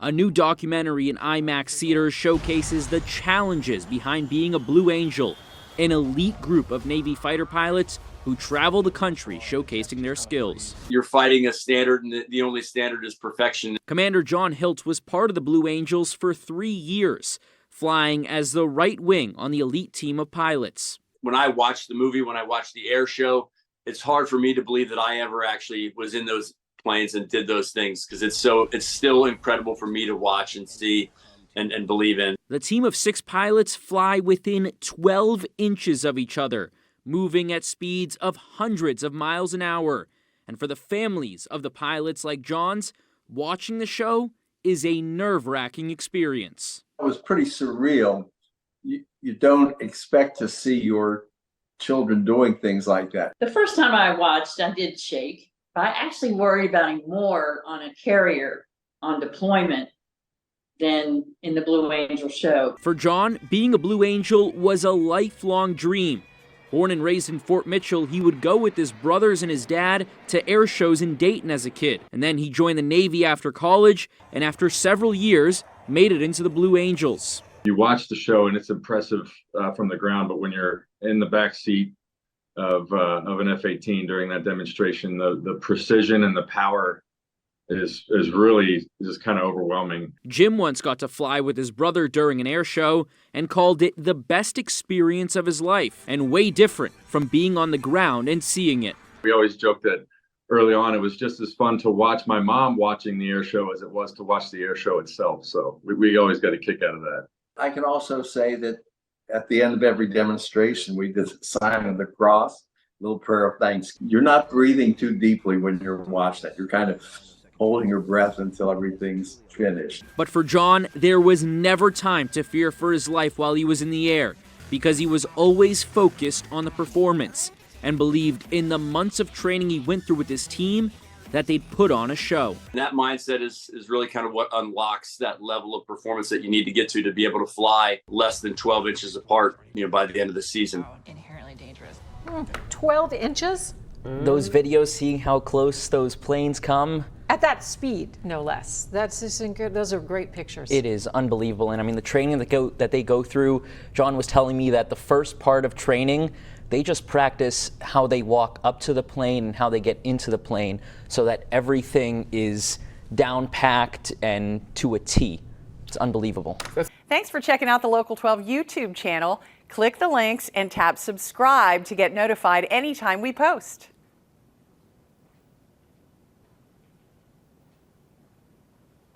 A new documentary in IMAX theaters showcases the challenges behind being a Blue Angel, an elite group of Navy fighter pilots who travel the country showcasing their skills. You're fighting a standard, and the only standard is perfection. Commander John Hilt was part of the Blue Angels for 3 years, flying as the right wing on the elite team of pilots. When I watched the movie, when I watched the air show, it's hard for me to believe that I ever actually was in those planes and did those things, because it's still incredible for me to watch and see and believe in. The team of 6 pilots fly within 12 inches of each other, moving at speeds of hundreds of miles an hour. And for the families of the pilots like John's, watching the show is a nerve-wracking experience. It was pretty surreal. You don't expect to see your children doing things like that. The first time I watched, I did shake. I actually worry about him more on a carrier on deployment than in the Blue Angel show. For John, being a Blue Angel was a lifelong dream. Born and raised in Fort Mitchell, he would go with his brothers and his dad to air shows in Dayton as a kid. And then he joined the Navy after college, and after several years, made it into the Blue Angels. You watch the show and it's impressive from the ground, but when you're in the back seat of an F-18 during that demonstration, the precision and the power is really just kind of overwhelming. Jim once got to fly with his brother during an air show and called it the best experience of his life, and way different from being on the ground and seeing it. We always joked that early on it was just as fun to watch my mom watching the air show as it was to watch the air show itself. So we always got a kick out of that. I can also say that at the end of every demonstration, we did the sign of the cross, little prayer of thanks. You're not breathing too deeply when you're watching that. You're kind of holding your breath until everything's finished. But for John, there was never time to fear for his life while he was in the air, because he was always focused on the performance and believed in the months of training he went through with his team that they'd put on a show. And that mindset is really kind of what unlocks that level of performance that you need to get to be able to fly less than 12 inches apart, by the end of the season. Inherently dangerous. 12 inches? Those videos, seeing how close those planes come. At that speed, no less. Those are great pictures. It is unbelievable. And I mean, the training that they go through, John was telling me that the first part of training, they just practice how they walk up to the plane and how they get into the plane so that everything is down packed and to a T. It's unbelievable. Thanks for checking out the Local 12 YouTube channel. Click the links and tap subscribe to get notified anytime we post.